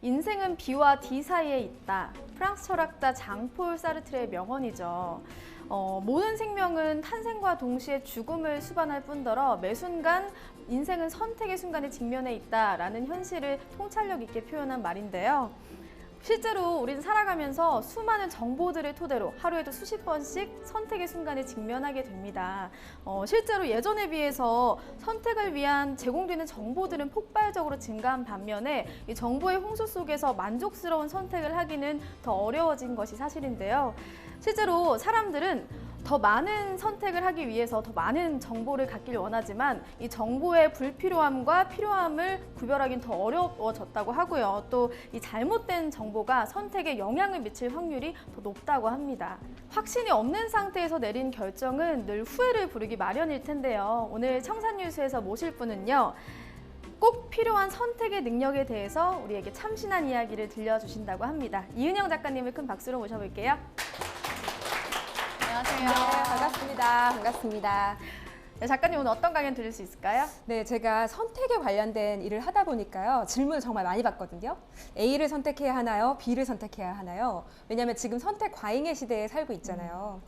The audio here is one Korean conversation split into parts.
인생은 B와 D 사이에 있다. 프랑스 철학자 장폴 사르트르의 명언이죠. 모든 생명은 탄생과 동시에 죽음을 수반할 뿐더러 매 순간 인생은 선택의 순간에 직면해 있다라는 현실을 통찰력 있게 표현한 말인데요. 실제로 우리는 살아가면서 수많은 정보들을 토대로 하루에도 수십 번씩 선택의 순간에 직면하게 됩니다. 실제로 예전에 비해서 선택을 위한 제공되는 정보들은 폭발적으로 증가한 반면에 이 정보의 홍수 속에서 만족스러운 선택을 하기는 더 어려워진 것이 사실인데요. 실제로 사람들은 더 많은 선택을 하기 위해서 더 많은 정보를 갖기를 원하지만 이 정보의 불필요함과 필요함을 구별하기는 더 어려워졌다고 하고요. 또 이 잘못된 정보가 선택에 영향을 미칠 확률이 더 높다고 합니다. 확신이 없는 상태에서 내린 결정은 늘 후회를 부르기 마련일 텐데요. 오늘 청산뉴스에서 모실 분은요. 꼭 필요한 선택의 능력에 대해서 우리에게 참신한 이야기를 들려주신다고 합니다. 이은영 작가님을 큰 박수로 모셔볼게요. 안녕하세요. 네, 반갑습니다. 반갑습니다. 네, 작가님 오늘 어떤 강연 들을 수 있을까요? 네, 제가 선택에 관련된 일을 하다 보니까요. 질문을 정말 많이 받거든요. A를 선택해야 하나요? B를 선택해야 하나요? 왜냐하면 지금 선택 과잉의 시대에 살고 있잖아요.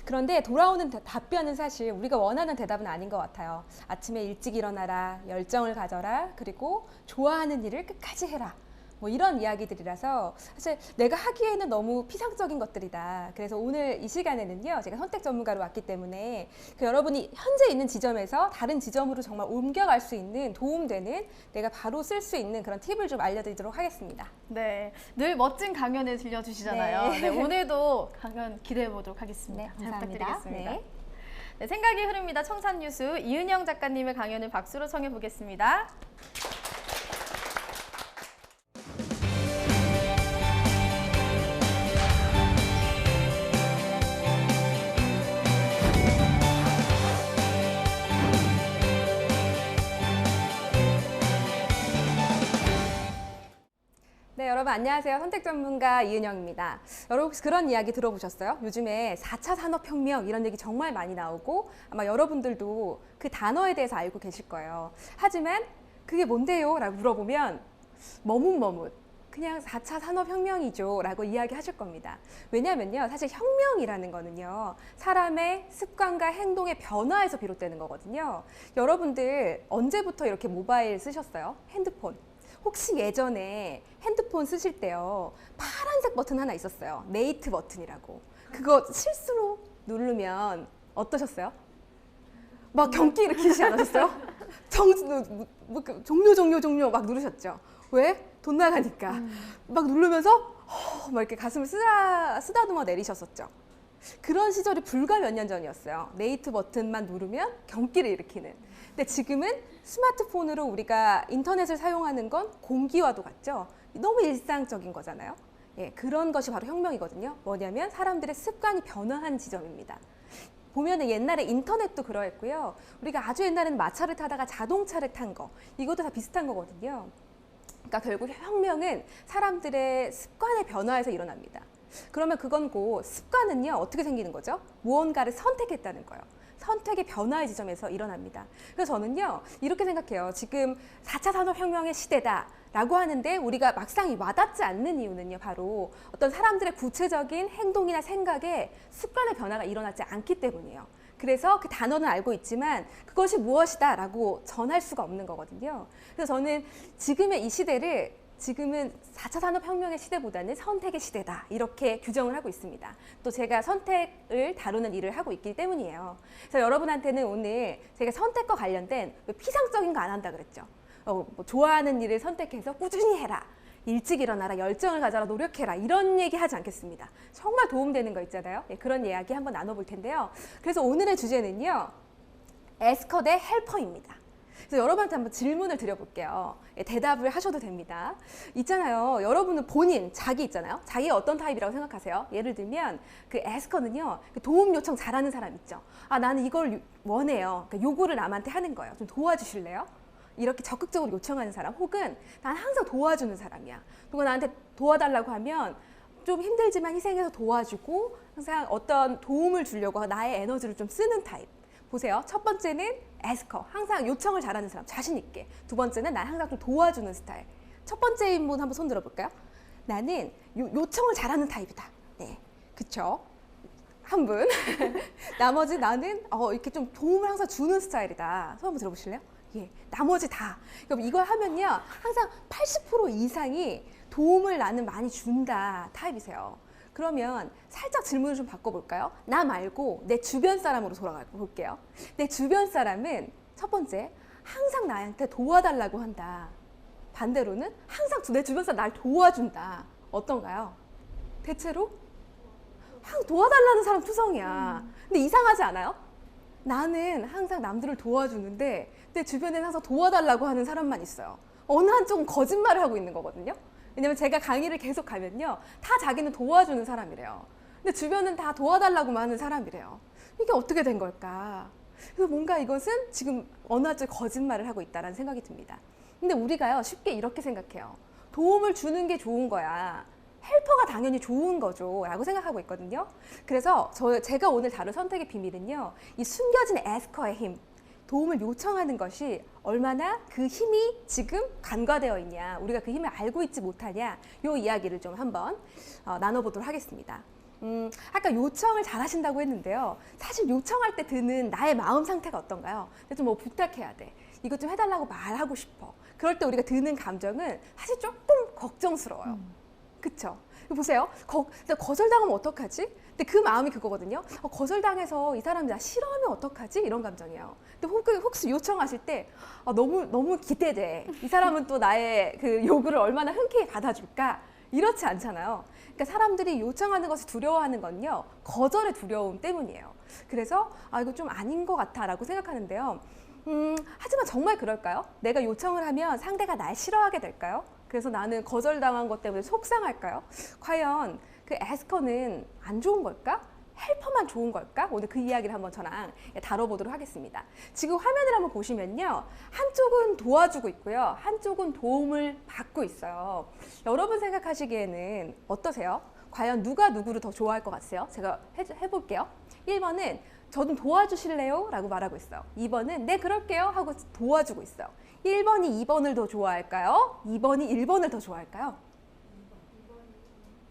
그런데 돌아오는 답변은 사실 우리가 원하는 대답은 아닌 것 같아요. 아침에 일찍 일어나라, 열정을 가져라, 그리고 좋아하는 일을 끝까지 해라. 뭐 이런 이야기들이라서 사실 내가 하기에는 너무 피상적인 것들이다. 그래서 오늘 이 시간에는요, 제가 선택 전문가로 왔기 때문에 여러분이 현재 있는 지점에서 다른 지점으로 정말 옮겨갈 수 있는 도움되는 내가 바로 쓸 수 있는 그런 팁을 좀 알려드리도록 하겠습니다. 네, 늘 멋진 강연을 들려주시잖아요. 네. 네, 오늘도 강연 기대해 보도록 하겠습니다. 네, 잘 감사합니다. 부탁드리겠습니다. 네. 네, 생각이 흐릅니다. 청산뉴스 이은영 작가님의 강연을 박수로 청해 보겠습니다. 네, 여러분 안녕하세요. 선택 전문가 이은영입니다. 여러분 혹시 그런 이야기 들어보셨어요? 요즘에 4차 산업혁명 이런 얘기 정말 많이 나오고 아마 여러분들도 그 단어에 대해서 알고 계실 거예요. 하지만 그게 뭔데요? 라고 물어보면 머뭇머뭇 그냥 4차 산업혁명이죠 라고 이야기하실 겁니다. 왜냐면요, 사실 혁명이라는 거는요, 사람의 습관과 행동의 변화에서 비롯되는 거거든요. 여러분들 언제부터 이렇게 모바일 쓰셨어요? 핸드폰. 혹시 예전에 핸드폰 쓰실 때요, 파란색 버튼 하나 있었어요. 네이트 버튼이라고. 그거 실수로 누르면 어떠셨어요? 막 경기 일으키지 않으셨어요? 종료 막 누르셨죠? 왜? 돈 나가니까. 막 누르면서 막 이렇게 가슴을 쓰다듬어 내리셨었죠. 그런 시절이 불과 몇 년 전이었어요. 네이트 버튼만 누르면 경기를 일으키는. 근데 지금은 스마트폰으로 우리가 인터넷을 사용하는 건 공기와도 같죠. 너무 일상적인 거잖아요. 예, 그런 것이 바로 혁명이거든요. 뭐냐면 사람들의 습관이 변화한 지점입니다. 보면은 옛날에 인터넷도 그러했고요. 우리가 아주 옛날에는 마차를 타다가 자동차를 탄 거, 이것도 다 비슷한 거거든요. 그러니까 결국 혁명은 사람들의 습관의 변화에서 일어납니다. 그러면 그건 곧 습관은요, 어떻게 생기는 거죠? 무언가를 선택했다는 거예요. 선택의 변화의 지점에서 일어납니다. 그래서 저는요, 이렇게 생각해요. 지금 4차 산업혁명의 시대다라고 하는데 우리가 막상 와닿지 않는 이유는요, 바로 어떤 사람들의 구체적인 행동이나 생각에 습관의 변화가 일어나지 않기 때문이에요. 그래서 그 단어는 알고 있지만 그것이 무엇이다라고 전할 수가 없는 거거든요. 그래서 저는 지금의 이 시대를 지금은 4차 산업혁명의 시대보다는 선택의 시대다, 이렇게 규정을 하고 있습니다. 또 제가 선택을 다루는 일을 하고 있기 때문이에요. 그래서 여러분한테는 오늘 제가 선택과 관련된 피상적인 거 안 한다 그랬죠. 뭐 좋아하는 일을 선택해서 꾸준히 해라, 일찍 일어나라, 열정을 가져라, 노력해라, 이런 얘기 하지 않겠습니다. 정말 도움되는 거 있잖아요. 예, 그런 이야기 한번 나눠볼 텐데요. 그래서 오늘의 주제는요, 에스커 대 헬퍼입니다. 그래서 여러분한테 한번 질문을 드려볼게요. 예, 대답을 하셔도 됩니다. 있잖아요, 여러분은 본인, 자기 있잖아요. 자기가 어떤 타입이라고 생각하세요? 예를 들면 그 에스커는요, 도움 요청 잘하는 사람 있죠. 아, 나는 이걸 원해요. 그러니까 요구를 남한테 하는 거예요. 좀 도와주실래요? 이렇게 적극적으로 요청하는 사람, 혹은 난 항상 도와주는 사람이야. 누가 나한테 도와달라고 하면 좀 힘들지만 희생해서 도와주고 항상 어떤 도움을 주려고 나의 에너지를 좀 쓰는 타입. 보세요. 첫 번째는 에스커, 항상 요청을 잘하는 사람, 자신 있게. 두 번째는 난 항상 좀 도와주는 스타일. 첫 번째인 분 한번 손 들어볼까요? 나는 요청을 잘하는 타입이다. 네, 그쵸? 한 분. 나머지 나는 이렇게 좀 도움을 항상 주는 스타일이다. 손 한번 들어보실래요? 예, 나머지 다. 그럼 이걸 하면요, 항상 80% 이상이 도움을 나는 많이 준다 타입이세요. 그러면 살짝 질문을 좀 바꿔볼까요? 나 말고 내 주변 사람으로 돌아가 볼게요. 내 주변 사람은 첫 번째, 항상 나한테 도와달라고 한다. 반대로는 항상 내 주변 사람 날 도와준다. 어떤가요? 대체로 항상 도와달라는 사람 투성이야. 근데 이상하지 않아요? 나는 항상 남들을 도와주는데 내 주변에는 항상 도와달라고 하는 사람만 있어요. 어느 한쪽은 거짓말을 하고 있는 거거든요. 왜냐면 제가 강의를 계속 가면요, 다 자기는 도와주는 사람이래요. 근데 주변은 다 도와달라고만 하는 사람이래요. 이게 어떻게 된 걸까? 그래서 뭔가 이것은 지금 어느 한쪽 거짓말을 하고 있다는 생각이 듭니다. 근데 우리가요, 쉽게 이렇게 생각해요. 도움을 주는 게 좋은 거야. 헬퍼가 당연히 좋은 거죠 라고 생각하고 있거든요. 그래서 제가 오늘 다룰 선택의 비밀은요, 이 숨겨진 에스커의 힘, 도움을 요청하는 것이 얼마나 그 힘이 지금 간과되어 있냐, 우리가 그 힘을 알고 있지 못하냐, 이 이야기를 좀 한번 나눠보도록 하겠습니다. 아까 요청을 잘 하신다고 했는데요, 사실 요청할 때 드는 나의 마음 상태가 어떤가요? 좀 뭐 부탁해야 돼, 이것 좀 해달라고 말하고 싶어. 그럴 때 우리가 드는 감정은 사실 조금 걱정스러워요. 그쵸? 보세요. 거절당하면 어떡하지? 근데 그 마음이 그거거든요. 거절당해서 이 사람이 나 싫어하면 어떡하지? 이런 감정이에요. 근데 혹시 요청하실 때 너무 기대돼. 이 사람은 또 나의 그 요구를 얼마나 흔쾌히 받아줄까? 이렇지 않잖아요. 그러니까 사람들이 요청하는 것을 두려워하는 건요, 거절의 두려움 때문이에요. 그래서 이거 좀 아닌 것 같아라고 생각하는데요. 하지만 정말 그럴까요? 내가 요청을 하면 상대가 날 싫어하게 될까요? 그래서 나는 거절당한 것 때문에 속상할까요? 과연 그 에스커는 안 좋은 걸까? 헬퍼만 좋은 걸까? 오늘 그 이야기를 한번 저랑 다뤄보도록 하겠습니다. 지금 화면을 한번 보시면요, 한쪽은 도와주고 있고요, 한쪽은 도움을 받고 있어요. 여러분 생각하시기에는 어떠세요? 과연 누가 누구를 더 좋아할 것 같으세요? 제가 해볼게요. 1번은 저 좀 도와주실래요? 라고 말하고 있어요. 2번은 네 그럴게요 하고 도와주고 있어요. 1번이 2번을 더 좋아할까요? 2번이 1번을 더 좋아할까요?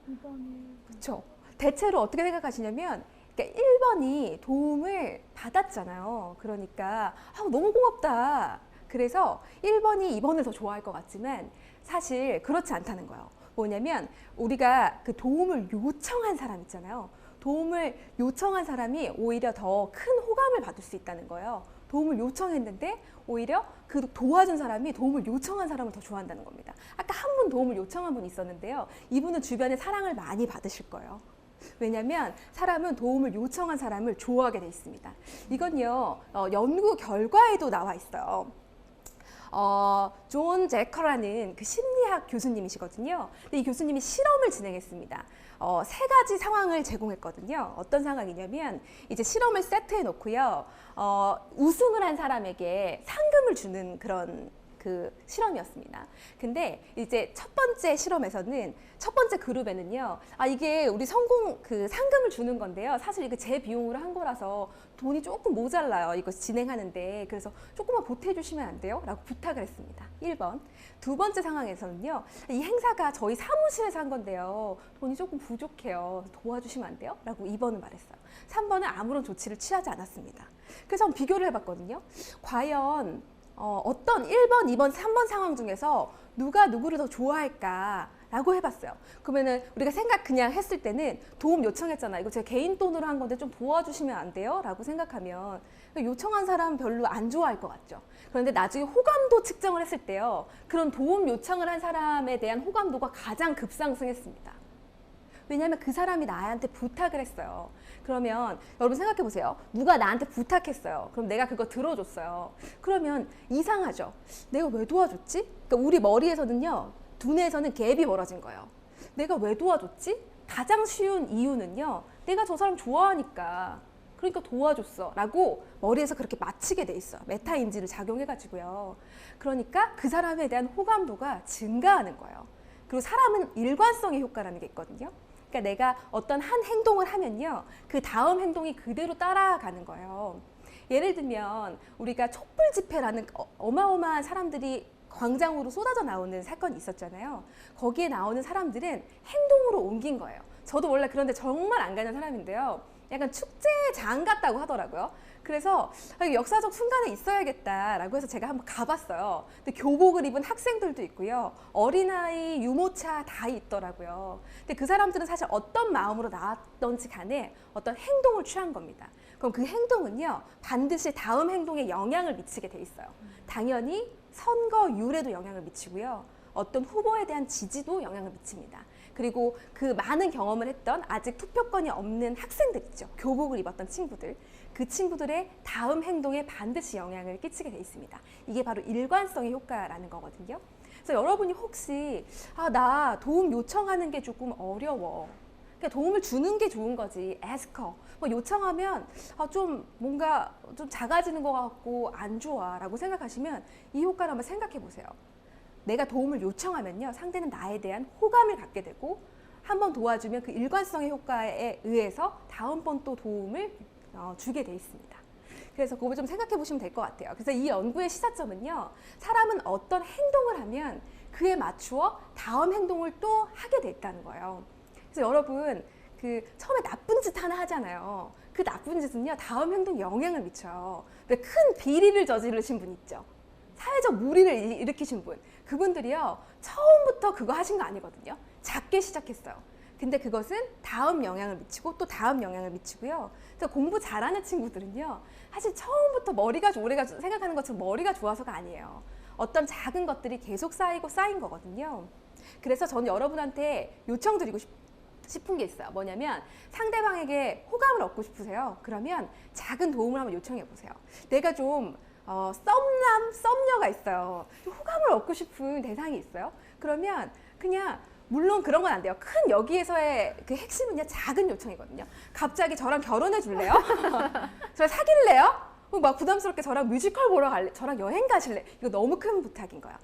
2번이. 그렇죠. 대체로 어떻게 생각하시냐면, 그러니까 1번이 도움을 받았잖아요. 그러니까 너무 고맙다. 그래서 1번이 2번을 더 좋아할 것 같지만 사실 그렇지 않다는 거예요. 뭐냐면 우리가 그 도움을 요청한 사람 있잖아요. 도움을 요청한 사람이 오히려 더 큰 호감을 받을 수 있다는 거예요. 도움을 요청했는데 오히려 그 도와준 사람이 도움을 요청한 사람을 더 좋아한다는 겁니다. 아까 한 분 도움을 요청한 분이 있었는데요. 이분은 주변에 사랑을 많이 받으실 거예요. 왜냐하면 사람은 도움을 요청한 사람을 좋아하게 돼 있습니다. 이건요, 연구 결과에도 나와 있어요. 존 제커라는 그 심리학 교수님이시거든요. 근데 이 교수님이 실험을 진행했습니다. 3가지 상황을 제공했거든요. 어떤 상황이냐면, 이제 실험을 세트해 놓고요, 우승을 한 사람에게 상금을 주는 그런 그 실험이었습니다. 근데 이제 첫 번째 실험에서는, 첫 번째 그룹에는요, 이게 우리 성공 그 상금을 주는 건데요, 사실 이거 제 비용으로 한 거라서 돈이 조금 모자라요, 이거 진행하는데. 그래서 조금만 보태주시면 안 돼요? 라고 부탁을 했습니다. 1번. 두 번째 상황에서는요, 이 행사가 저희 사무실에서 한 건데요, 돈이 조금 부족해요, 도와주시면 안 돼요? 라고 2번은 말했어요. 3번은 아무런 조치를 취하지 않았습니다. 그래서 한번 비교를 해봤거든요. 과연 어떤 1번, 2번, 3번 상황 중에서 누가 누구를 더 좋아할까 라고 해봤어요. 그러면은 우리가 그냥 했을 때는 도움 요청했잖아, 이거 제가 개인 돈으로 한 건데 좀 도와주시면 안 돼요? 라고 생각하면 요청한 사람 별로 안 좋아할 것 같죠. 그런데 나중에 호감도 측정을 했을 때요, 그런 도움 요청을 한 사람에 대한 호감도가 가장 급상승했습니다. 왜냐하면 그 사람이 나한테 부탁을 했어요. 그러면 여러분 생각해 보세요. 누가 나한테 부탁했어요. 그럼 내가 그거 들어줬어요. 그러면 이상하죠. 내가 왜 도와줬지? 그러니까 우리 머리에서는요, 두뇌에서는 갭이 벌어진 거예요. 내가 왜 도와줬지? 가장 쉬운 이유는요, 내가 저 사람 좋아하니까, 그러니까 도와줬어 라고 머리에서 그렇게 맞추게 돼 있어요. 메타인지를 작용해가지고요. 그러니까 그 사람에 대한 호감도가 증가하는 거예요. 그리고 사람은 일관성의 효과라는 게 있거든요. 그러니까 내가 어떤 한 행동을 하면요, 그 다음 행동이 그대로 따라가는 거예요. 예를 들면 우리가 촛불 집회라는 어마어마한 사람들이 광장으로 쏟아져 나오는 사건이 있었잖아요. 거기에 나오는 사람들은 행동으로 옮긴 거예요. 저도 원래 그런데 정말 안 가는 사람인데요. 약간 축제장 같다고 하더라고요. 그래서 역사적 순간에 있어야겠다라고 해서 제가 한번 가봤어요. 근데 교복을 입은 학생들도 있고요. 어린아이, 유모차 다 있더라고요. 근데 그 사람들은 사실 어떤 마음으로 나왔던지 간에 어떤 행동을 취한 겁니다. 그럼 그 행동은요, 반드시 다음 행동에 영향을 미치게 돼 있어요. 당연히 선거율에도 영향을 미치고요. 어떤 후보에 대한 지지도 영향을 미칩니다. 그리고 그 많은 경험을 했던 아직 투표권이 없는 학생들 있죠. 교복을 입었던 친구들. 그 친구들의 다음 행동에 반드시 영향을 끼치게 돼 있습니다. 이게 바로 일관성의 효과라는 거거든요. 그래서 여러분이 혹시 나 도움 요청하는 게 조금 어려워. 그러니까 도움을 주는 게 좋은 거지. askher. 뭐 요청하면 좀 뭔가 좀 작아지는 것 같고 안 좋아 라고 생각하시면 이 효과를 한번 생각해 보세요. 내가 도움을 요청하면요, 상대는 나에 대한 호감을 갖게 되고 한 번 도와주면 그 일관성의 효과에 의해서 다음번 또 도움을 주게 돼 있습니다. 그래서 그거 좀 생각해 보시면 될 것 같아요. 그래서 이 연구의 시사점은요, 사람은 어떤 행동을 하면 그에 맞추어 다음 행동을 또 하게 돼 있다는 거예요. 그래서 여러분, 그 처음에 나쁜 짓 하나 하잖아요. 그 나쁜 짓은요, 다음 행동에 영향을 미쳐요. 왜 큰 비리를 저지르신 분 있죠? 사회적 무리를 일으키신 분, 그분들이요, 처음부터 그거 하신 거 아니거든요. 작게 시작했어요. 근데 그것은 다음 영향을 미치고 또 다음 영향을 미치고요. 그래서 공부 잘하는 친구들은요, 사실 처음부터 머리가 올해가 생각하는 것처럼 머리가 좋아서가 아니에요. 어떤 작은 것들이 계속 쌓이고 쌓인 거거든요. 그래서 저는 여러분한테 요청드리고 싶은 게 있어요. 뭐냐면 상대방에게 호감을 얻고 싶으세요. 그러면 작은 도움을 한번 요청해 보세요. 내가 좀 썸녀가 있어요. 호감을 얻고 싶은 대상이 있어요. 그러면 그냥 물론 그런 건 안 돼요. 큰 여기에서의 그 핵심은요, 작은 요청이거든요. 갑자기 저랑 결혼해 줄래요? 저 사귈래요? 막 부담스럽게 저랑 뮤지컬 보러 갈래? 저랑 여행 가실래? 이거 너무 큰 부탁인 거예요.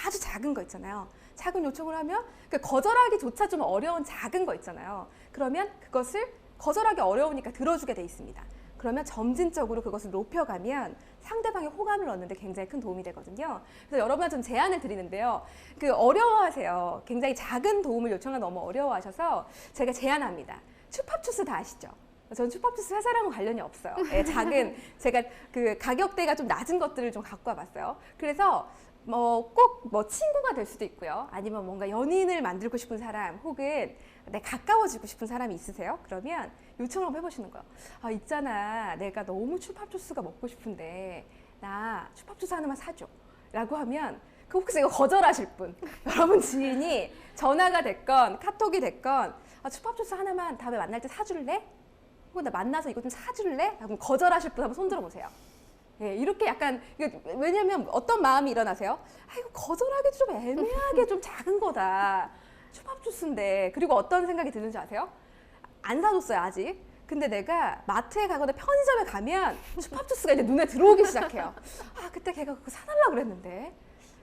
아주 작은 거 있잖아요. 작은 요청을 하면 거절하기조차 좀 어려운 작은 거 있잖아요. 그러면 그것을 거절하기 어려우니까 들어주게 돼 있습니다. 그러면 점진적으로 그것을 높여가면 상대방의 호감을 얻는 데 굉장히 큰 도움이 되거든요. 그래서 여러분한테 좀 제안을 드리는데요. 어려워하세요. 굉장히 작은 도움을 요청하면 너무 어려워하셔서 제가 제안합니다. 추팝추스 다 아시죠? 저는 추팝추스 회사랑은 관련이 없어요. 작은, 제가 그 가격대가 좀 낮은 것들을 좀 갖고 와봤어요. 그래서 꼭 친구가 될 수도 있고요. 아니면 뭔가 연인을 만들고 싶은 사람, 혹은 가까워지고 싶은 사람이 있으세요? 그러면 요청을 한번 해보시는 거예요. 있잖아, 내가 너무 추팝주스가 먹고 싶은데 나 추팝주스 하나만 사줘 라고 하면, 그 혹시 이거 거절하실 분, 여러분 지인이 전화가 됐건 카톡이 됐건 추팝주스 하나만 다음에 만날 때 사줄래? 혹은 나 만나서 이거 좀 사줄래? 라고 거절하실 분 한번 손 들어보세요. 예, 이렇게 약간, 왜냐면 어떤 마음이 일어나세요? 이거 거절하기 좀 애매하게 좀 작은 거다. 추팝주스인데. 그리고 어떤 생각이 드는지 아세요? 안 사줬어요, 아직. 근데 내가 마트에 가거나 편의점에 가면 추팝주스가 이제 눈에 들어오기 시작해요. 그때 걔가 그거 사달라고 그랬는데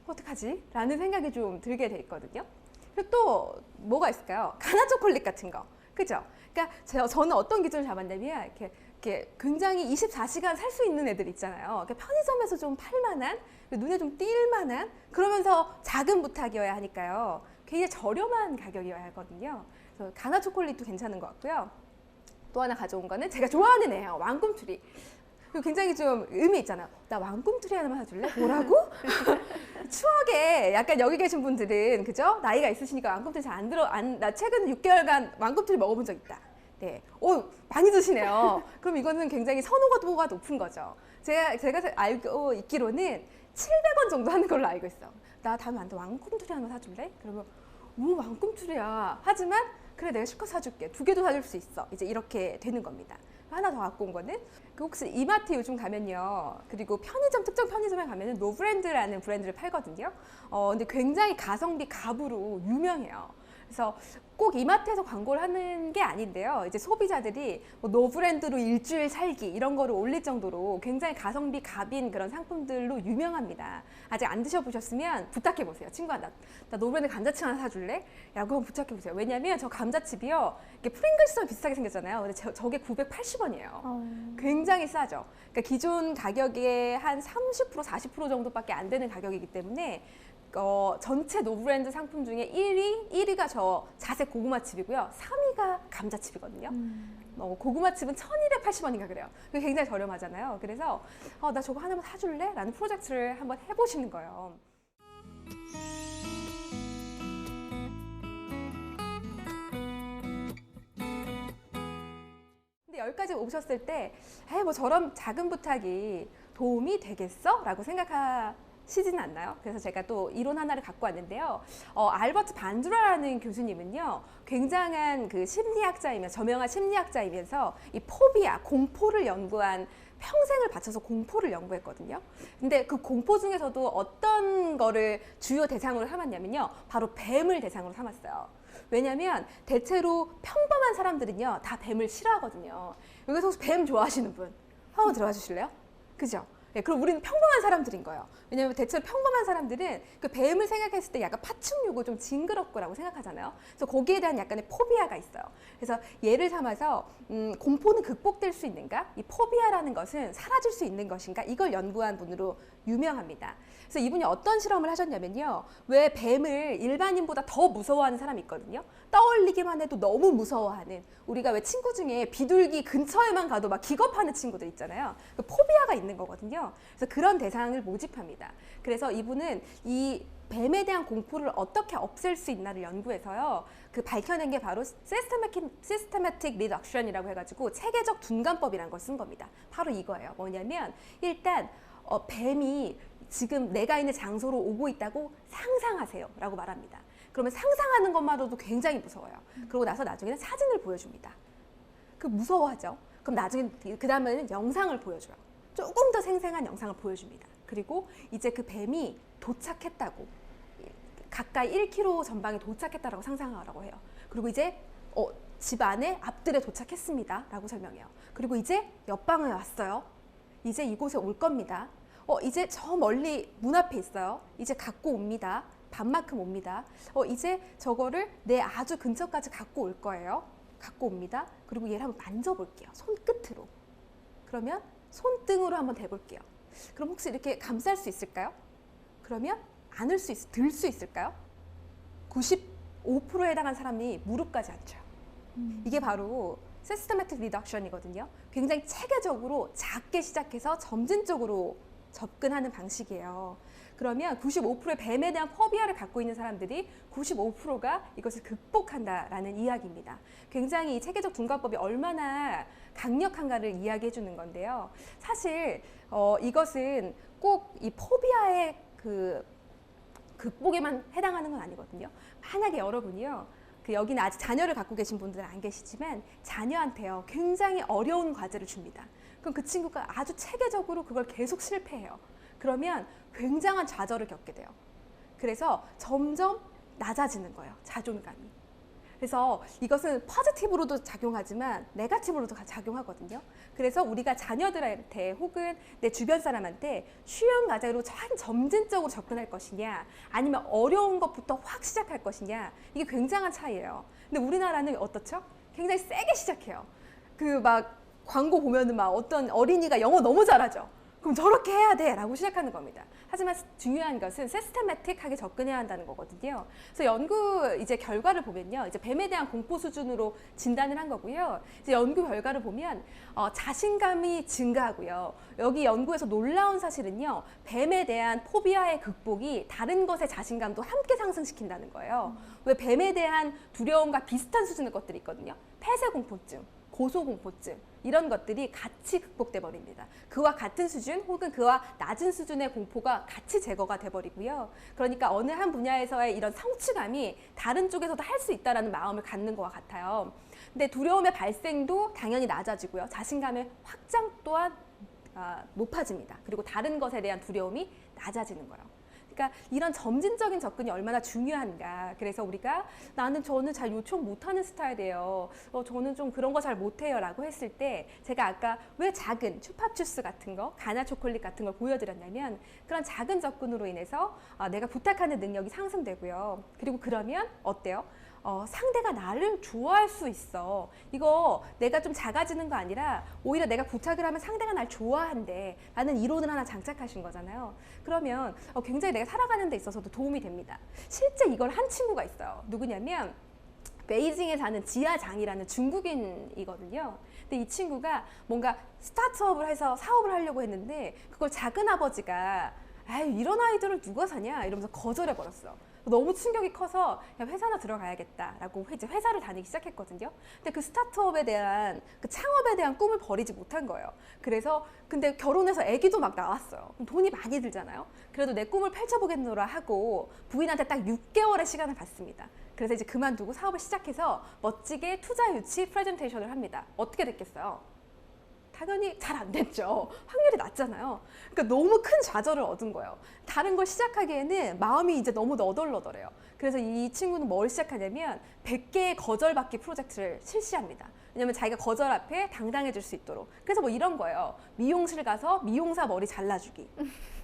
어떡하지? 라는 생각이 좀 들게 돼 있거든요. 그리고 또 뭐가 있을까요? 가나 초콜릿 같은 거. 그죠? 그러니까 저는 어떤 기준을 잡았냐면 이렇게 굉장히 24시간 살 수 있는 애들 있잖아요. 그러니까 편의점에서 좀 팔만한, 눈에 좀 띌만한, 그러면서 작은 부탁이어야 하니까요. 굉장히 저렴한 가격이어야 하거든요. 그래서 가나 초콜릿도 괜찮은 것 같고요. 또 하나 가져온 거는 제가 좋아하는 애예요. 왕꿈틀이. 굉장히 좀 의미 있잖아요. 나 왕꿈틀이 하나만 사줄래? 뭐라고? 추억에 약간 여기 계신 분들은, 그죠? 나이가 있으시니까 왕꿈틀이 잘 나 최근 6개월간 왕꿈틀이 먹어본 적 있다. 네. 많이 드시네요. 그럼 이거는 굉장히 선호도가 높은 거죠. 제가 알고 있기로는 700원 정도 하는 걸로 알고 있어. 나 다음에 나한테 왕꿈틀이 하나 사줄래? 그러면 왕꿈틀이야. 하지만 그래, 내가 실컷 사줄게. 2개도 사줄 수 있어. 이제 이렇게 되는 겁니다. 하나 더 갖고 온 거는, 혹시 이마트 요즘 가면요, 그리고 특정 편의점에 가면은 노브랜드라는 브랜드를 팔거든요. 근데 굉장히 가성비 갑으로 유명해요. 그래서 꼭 이마트에서 광고를 하는 게 아닌데요. 이제 소비자들이 노브랜드로 일주일 살기 이런 거를 올릴 정도로 굉장히 가성비 갑인 그런 상품들로 유명합니다. 아직 안 드셔보셨으면 부탁해보세요. 친구야, 나 노브랜드 감자칩 하나 사줄래? 라고 한번 부탁해보세요. 왜냐면 저 감자칩이요, 이게 프링글스랑 비슷하게 생겼잖아요. 근데 저게 980원이에요. 굉장히 싸죠. 그러니까 기존 가격의 한 30%, 40% 정도밖에 안 되는 가격이기 때문에 전체 노브랜드 상품 중에 1위가 저 자색 고구마칩이고요. 3위가 감자칩이거든요. 고구마칩은 1,280원인가 그래요. 그게 굉장히 저렴하잖아요. 그래서 나 저거 하나만 사줄래? 라는 프로젝트를 한번 해보시는 거예요. 근데 여기까지 오셨을 때, 뭐 저런 작은 부탁이 도움이 되겠어? 라고 생각하시지는 않나요? 그래서 제가 또 이론 하나를 갖고 왔는데요. 알버트 반두라라는 교수님은요, 굉장한 그 저명한 심리학자이면서 이 포비아, 공포를 연구한 평생을 바쳐서 공포를 연구했거든요. 근데 그 공포 중에서도 어떤 거를 주요 대상으로 삼았냐면요, 바로 뱀을 대상으로 삼았어요. 왜냐면 대체로 평범한 사람들은요 다 뱀을 싫어하거든요. 여기서 혹시 뱀 좋아하시는 분 한번 들어와 주실래요? 그죠? 네, 그럼 우리는 평범한 사람들인 거예요. 왜냐하면 대체로 평범한 사람들은 그 뱀을 생각했을 때 약간 파충류고 좀 징그럽고라고 생각하잖아요. 그래서 거기에 대한 약간의 포비아가 있어요. 그래서 예를 삼아서 공포는 극복될 수 있는가? 이 포비아라는 것은 사라질 수 있는 것인가? 이걸 연구한 분으로 유명합니다. 그래서 이분이 어떤 실험을 하셨냐면요. 왜 뱀을 일반인보다 더 무서워하는 사람이 있거든요. 떠올리기만 해도 너무 무서워하는, 우리가 왜 친구 중에 비둘기 근처에만 가도 막 기겁하는 친구들 있잖아요. 그 포비아가 있는 거거든요. 그래서 그런 대상을 모집합니다. 그래서 이분은 이 뱀에 대한 공포를 어떻게 없앨 수 있나를 연구해서요. 그 밝혀낸 게 바로 시스테매틱 리덕션이라고 해가지고 체계적 둔감법이라는 걸 쓴 겁니다. 바로 이거예요. 뭐냐면 일단 뱀이 지금 내가 있는 장소로 오고 있다고 상상하세요 라고 말합니다. 그러면 상상하는 것만으로도 굉장히 무서워요. 그러고 나서 나중에는 사진을 보여줍니다. 그 무서워하죠. 그럼 나중에 그 다음에는 영상을 보여줘요. 조금 더 생생한 영상을 보여줍니다. 그리고 이제 그 뱀이 도착했다고, 가까이 1km 전방에 도착했다라고 상상하라고 해요. 그리고 이제 집 안에 앞들에 도착했습니다 라고 설명해요. 그리고 이제 옆방에 왔어요. 이제 이곳에 올 겁니다. 이제 저 멀리 문 앞에 있어요. 이제 갖고 옵니다. 반만큼 옵니다. 이제 저거를 내 아주 근처까지 갖고 올 거예요. 갖고 옵니다. 그리고 얘를 한번 만져볼게요. 손끝으로. 그러면 손등으로 한번 대볼게요. 그럼 혹시 이렇게 감쌀 수 있을까요? 그러면 들 수 있을까요? 95%에 해당한 사람이 무릎까지 앉혀요. 이게 바로 시스테매틱 리덕션이거든요. 굉장히 체계적으로 작게 시작해서 점진적으로 접근하는 방식이에요. 그러면 95%의 뱀에 대한 포비아를 갖고 있는 사람들이 95%가 이것을 극복한다라는 이야기입니다. 굉장히 이 체계적 둔감법이 얼마나 강력한가를 이야기해 주는 건데요. 사실 이것은 꼭 이 포비아의 그 극복에만 해당하는 건 아니거든요. 만약에 여러분이요, 여기는 아직 자녀를 갖고 계신 분들은 안 계시지만 자녀한테요 굉장히 어려운 과제를 줍니다. 그럼 그 친구가 아주 체계적으로 그걸 계속 실패해요. 그러면 굉장한 좌절을 겪게 돼요. 그래서 점점 낮아지는 거예요, 자존감이. 그래서 이것은 포지티브로도 작용하지만 네거티브로도 작용하거든요. 그래서 우리가 자녀들한테 혹은 내 주변 사람한테 쉬운 과제로 점진적으로 접근할 것이냐, 아니면 어려운 것부터 확 시작할 것이냐, 이게 굉장한 차이예요. 근데 우리나라는 어떻죠? 굉장히 세게 시작해요. 광고 보면은 막 어떤 어린이가 영어 너무 잘하죠. 그럼 저렇게 해야 돼 라고 시작하는 겁니다. 하지만 중요한 것은 시스테매틱하게 접근해야 한다는 거거든요. 그래서 연구 결과를 보면요, 이제 뱀에 대한 공포 수준으로 진단을 한 거고요. 이제 연구 결과를 보면 자신감이 증가하고요. 여기 연구에서 놀라운 사실은요, 뱀에 대한 포비아의 극복이 다른 것의 자신감도 함께 상승시킨다는 거예요. 왜 뱀에 대한 두려움과 비슷한 수준의 것들이 있거든요. 폐쇄공포증, 고소공포증, 이런 것들이 같이 극복돼 버립니다. 그와 같은 수준 혹은 그와 낮은 수준의 공포가 같이 제거가 돼 버리고요. 그러니까 어느 한 분야에서의 이런 성취감이 다른 쪽에서도 할 수 있다라는 마음을 갖는 것과 같아요. 근데 두려움의 발생도 당연히 낮아지고요. 자신감의 확장 또한 높아집니다. 그리고 다른 것에 대한 두려움이 낮아지는 거예요. 그러니까 이런 점진적인 접근이 얼마나 중요한가. 그래서 우리가 저는 잘 요청 못하는 스타일이에요. 저는 좀 그런 거 잘 못해요 라고 했을 때, 제가 아까 왜 작은 추파추스 같은 거, 가나 초콜릿 같은 걸 보여드렸냐면, 그런 작은 접근으로 인해서 내가 부탁하는 능력이 상승되고요. 그리고 그러면 어때요? 상대가 나를 좋아할 수 있어. 이거 내가 좀 작아지는 거 아니라 오히려 내가 부탁을 하면 상대가 날 좋아한대. 라는 이론을 하나 장착하신 거잖아요. 그러면 굉장히 내가 살아가는 데 있어서도 도움이 됩니다. 실제 이걸 한 친구가 있어요. 누구냐면 베이징에 사는 지아장이라는 중국인이거든요. 근데 이 친구가 뭔가 스타트업을 해서 사업을 하려고 했는데 그걸 작은 아버지가 아유 이런 아이들을 누가 사냐 이러면서 거절해 버렸어. 너무 충격이 커서 야, 회사나 들어가야겠다라고 이제 회사를 다니기 시작했거든요. 근데 그 스타트업에 대한 그 창업에 대한 꿈을 버리지 못한 거예요. 그래서 근데 결혼해서 아기도 막 나왔어요. 그럼 돈이 많이 들잖아요. 그래도 내 꿈을 펼쳐보겠노라 하고 부인한테 딱 6개월의 시간을 받습니다. 그래서 이제 그만두고 사업을 시작해서 멋지게 투자 유치 프레젠테이션을 합니다. 어떻게 됐겠어요? 당연히 잘 안 됐죠. 확률이 낮잖아요. 그러니까 너무 큰 좌절을 얻은 거예요. 다른 걸 시작하기에는 마음이 이제 너무 너덜너덜해요. 그래서 이 친구는 뭘 시작하냐면 100개의 거절받기 프로젝트를 실시합니다. 왜냐면 자기가 거절 앞에 당당해질 수 있도록. 그래서 뭐 이런 거예요. 미용실 가서 미용사 머리 잘라주기.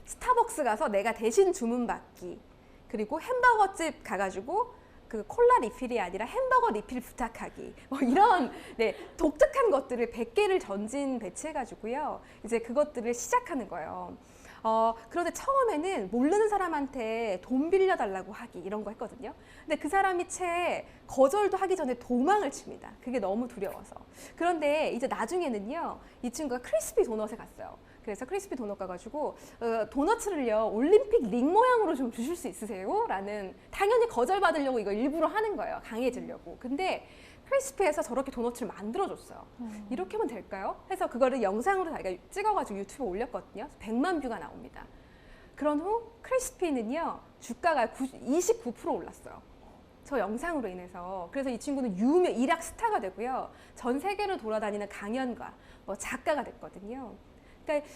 스타벅스 가서 내가 대신 주문받기. 그리고 햄버거집 가가지고 그 콜라 리필이 아니라 햄버거 리필 부탁하기 뭐 이런 독특한 것들을 100개를 전진 배치해가지고요 이제 그것들을 시작하는 거예요. 그런데 처음에는 모르는 사람한테 돈 빌려달라고 하기 이런 거 했거든요. 근데 그 사람이 채 거절도 하기 전에 도망을 칩니다. 그게 너무 두려워서. 그런데 이제 나중에는요 이 친구가 크리스피 도넛에 갔어요. 그래서 크리스피 도넛 가가지고 도너츠를요 올림픽 링 모양으로 좀 주실 수 있으세요? 라는 당연히 거절받으려고 이거 일부러 하는 거예요. 강해지려고. 근데 크리스피에서 저렇게 도너츠를 만들어줬어요. 이렇게 하면 될까요? 해서 그거를 영상으로 자기가 찍어가지고 유튜브에 올렸거든요. 100만 뷰가 나옵니다. 그런 후 크리스피는요 주가가 29% 올랐어요. 저 영상으로 인해서. 그래서 이 친구는 일약 스타가 되고요. 전 세계를 돌아다니는 강연가, 뭐 작가가 됐거든요. 그러니까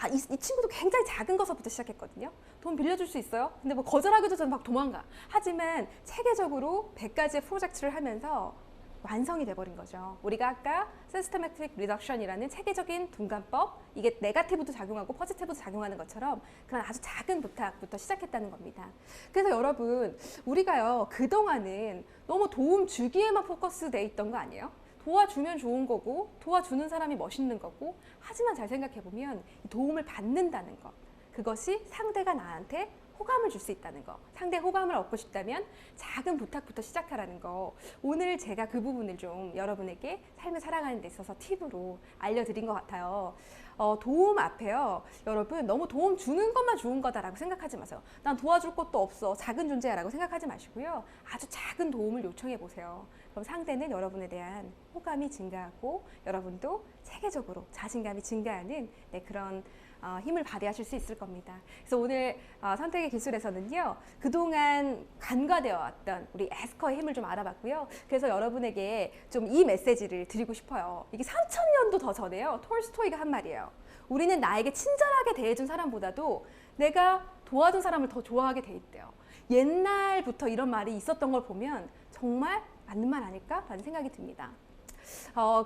이 친구도 굉장히 작은 것부터 시작했거든요. 돈 빌려줄 수 있어요? 근데 뭐 거절하기도 전에 막 도망가. 하지만 체계적으로 100가지의 프로젝트를 하면서 완성이 돼버린 거죠. 우리가 아까 시스테매틱 리덕션이라는 체계적인 둔감법, 이게 네거티브도 작용하고 포지티브도 작용하는 것처럼 그런 아주 작은 부탁부터 시작했다는 겁니다. 그래서 여러분, 우리가요 그동안은 너무 도움 주기에만 포커스 돼 있던 거 아니에요? 도와주면 좋은 거고 도와주는 사람이 멋있는 거고, 하지만 잘 생각해보면 도움을 받는다는 것, 그것이 상대가 나한테 호감을 줄 수 있다는 거, 상대 호감을 얻고 싶다면 작은 부탁부터 시작하라는 거, 오늘 제가 그 부분을 좀 여러분에게 삶을 살아가는 데 있어서 팁으로 알려드린 것 같아요. 도움 앞에요, 여러분 너무 도움 주는 것만 좋은 거다라고 생각하지 마세요. 난 도와줄 것도 없어, 작은 존재야라고 생각하지 마시고요. 아주 작은 도움을 요청해 보세요. 그럼 상대는 여러분에 대한 호감이 증가하고 여러분도 체계적으로 자신감이 증가하는 그런 힘을 발휘하실 수 있을 겁니다. 그래서 오늘 선택의 기술에서는요, 그동안 간과되어 왔던 우리 에스커의 힘을 좀 알아봤고요. 그래서 여러분에게 좀 이 메시지를 드리고 싶어요. 이게 3000년도 더 전에요, 톨스토이가 한 말이에요. 우리는 나에게 친절하게 대해준 사람보다도 내가 도와준 사람을 더 좋아하게 돼 있대요. 옛날부터 이런 말이 있었던 걸 보면 정말 맞는 말 아닐까라는 생각이 듭니다.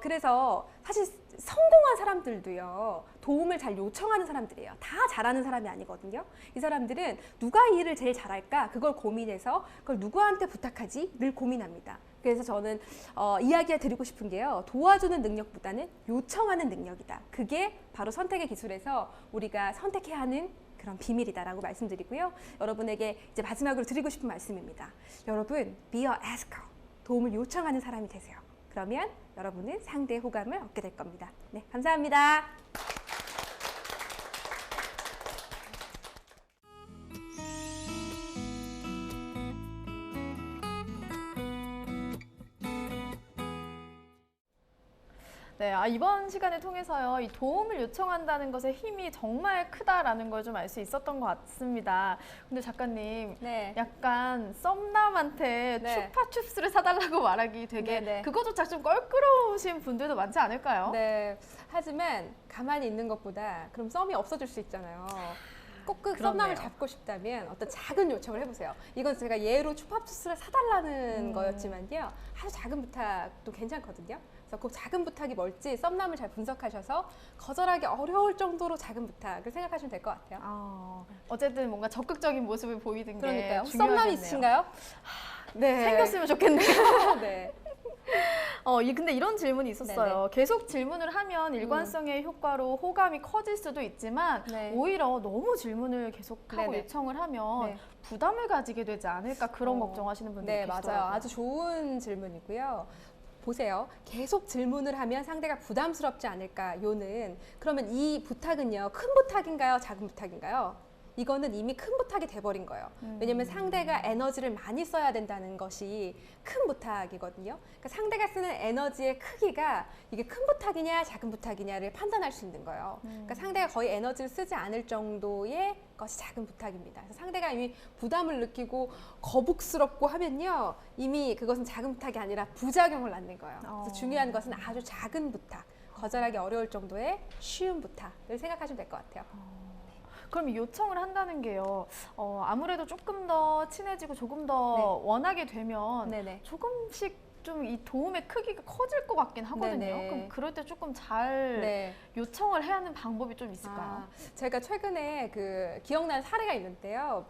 그래서 사실 성공한 사람들도요, 도움을 잘 요청하는 사람들이에요. 다 잘하는 사람이 아니거든요. 이 사람들은 누가 이 일을 제일 잘할까, 그걸 고민해서 그걸 누구한테 부탁하지 늘 고민합니다. 그래서 저는 이야기 드리고 싶은 게요, 도와주는 능력보다는 요청하는 능력이다. 그게 바로 선택의 기술에서 우리가 선택해야 하는 그런 비밀이다라고 말씀드리고요. 여러분에게 이제 마지막으로 드리고 싶은 말씀입니다. 여러분, be a asker. 도움을 요청하는 사람이 되세요. 그러면 여러분은 상대의 호감을 얻게 될 겁니다. 네, 감사합니다. 네, 이번 시간을 통해서요, 이 도움을 요청한다는 것의 힘이 정말 크다라는 걸 좀 알 수 있었던 것 같습니다. 근데 작가님, 네. 약간 썸남한테 네. 추파춥스를 사달라고 말하기 되게 네네. 그거조차 좀 껄끄러우신 분들도 많지 않을까요? 네. 하지만 가만히 있는 것보다 그럼 썸이 없어질 수 있잖아요. 꼭 그 그렇네요. 썸남을 잡고 싶다면 어떤 작은 요청을 해보세요. 이건 제가 예로 춥밥주스를 사달라는 거였지만요. 아주 작은 부탁도 괜찮거든요. 그래서 그 작은 부탁이 뭘지 썸남을 잘 분석하셔서 거절하기 어려울 정도로 작은 부탁을 생각하시면 될 것 같아요. 어쨌든 뭔가 적극적인 모습을 보이는 그러니까요. 게 썸남 중요하겠네요. 있으신가요? 네. 생겼으면 좋겠네요. 네. 근데 이런 질문이 있었어요. 계속 질문을 하면 일관성의 효과로 호감이 커질 수도 있지만 네. 오히려 너무 질문을 계속하고 네네. 요청을 하면 네. 부담을 가지게 되지 않을까 그런 어, 걱정하시는 분들이 네, 계시더라고요. 맞아요. 아주 좋은 질문이고요. 보세요. 계속 질문을 하면 상대가 부담스럽지 않을까? 요는 그러면 이 부탁은요. 큰 부탁인가요? 작은 부탁인가요? 이거는 이미 큰 부탁이 돼버린 거예요. 왜냐면 상대가 에너지를 많이 써야 된다는 것이 큰 부탁이거든요. 그러니까 상대가 쓰는 에너지의 크기가 이게 큰 부탁이냐 작은 부탁이냐를 판단할 수 있는 거예요. 그러니까 상대가 거의 에너지를 쓰지 않을 정도의 것이 작은 부탁입니다. 그래서 상대가 이미 부담을 느끼고 거북스럽고 하면요. 이미 그것은 작은 부탁이 아니라 부작용을 낳는 거예요. 그래서 중요한 것은 아주 작은 부탁, 거절하기 어려울 정도의 쉬운 부탁을 생각하시면 될 것 같아요. 그럼 이 요청을 한다는 게요. 아무래도 조금 더 친해지고 조금 더 원하게 되면 네네. 조금씩 좀 이 도움의 크기가 커질 것 같긴 하거든요. 네네. 그럼 그럴 때 조금 잘 네. 요청을 해야 하는 방법이 좀 있을까요? 제가 최근에 그 기억나는 사례가 있는데요.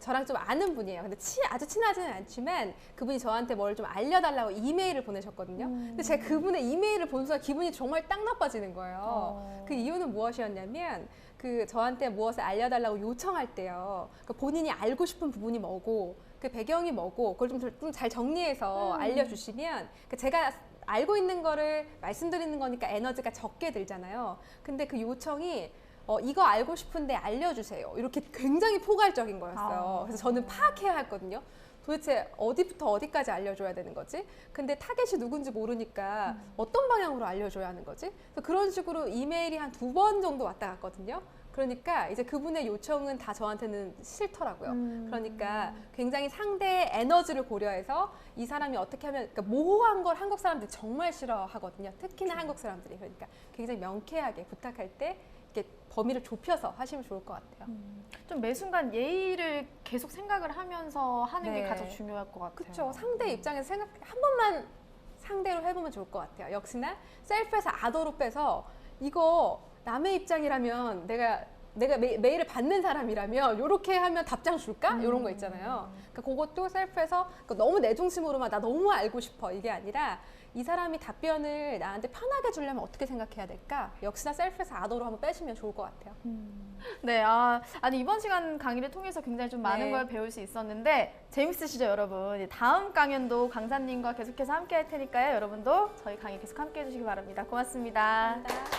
저랑 좀 아는 분이에요. 근데 아주 친하지는 않지만 그분이 저한테 뭘 좀 알려달라고 이메일을 보내셨거든요. 근데 제가 그분의 이메일을 본 순간 기분이 정말 딱 나빠지는 거예요. 그 이유는 무엇이었냐면 그 저한테 무엇을 알려달라고 요청할 때요. 그러니까 본인이 알고 싶은 부분이 뭐고 그 배경이 뭐고 그걸 좀 잘 정리해서 알려주시면 그러니까 제가 알고 있는 거를 말씀드리는 거니까 에너지가 적게 들잖아요. 근데 그 요청이 이거 알고 싶은데 알려주세요. 이렇게 굉장히 포괄적인 거였어요. 그래서 저는 파악해야 했거든요. 도대체 어디부터 어디까지 알려줘야 되는 거지? 근데 타겟이 누군지 모르니까 어떤 방향으로 알려줘야 하는 거지? 그래서 그런 식으로 이메일이 한 2번 정도 왔다 갔거든요. 그러니까 이제 그분의 요청은 다 저한테는 싫더라고요. 그러니까 굉장히 상대의 에너지를 고려해서 이 사람이 어떻게 하면 그러니까 모호한 걸 한국 사람들이 정말 싫어하거든요. 특히나 한국 사람들이. 그러니까 굉장히 명쾌하게 부탁할 때 이렇게 범위를 좁혀서 하시면 좋을 것 같아요. 좀 매 순간 예의를 계속 생각을 하면서 하는 게 네. 가장 중요할 것 같아요. 그렇죠. 상대 입장에서 한 번만 상대로 해보면 좋을 것 같아요. 역시나 셀프에서 아더로 빼서 이거 남의 입장이라면 내가 메일을 받는 사람이라면 이렇게 하면 답장 줄까? 이런 거 있잖아요. 그러니까 그것도 셀프에서 그러니까 너무 내 중심으로만 나 너무 알고 싶어 이게 아니라 이 사람이 답변을 나한테 편하게 주려면 어떻게 생각해야 될까? 역시나 셀프에서 아더로 한번 빼시면 좋을 것 같아요. 네, 아니 이번 시간 강의를 통해서 굉장히 좀 많은 네. 걸 배울 수 있었는데 재밌으시죠, 여러분? 다음 강연도 강사님과 계속해서 함께 할 테니까요. 여러분도 저희 강의 계속 함께 해주시기 바랍니다. 고맙습니다. 감사합니다.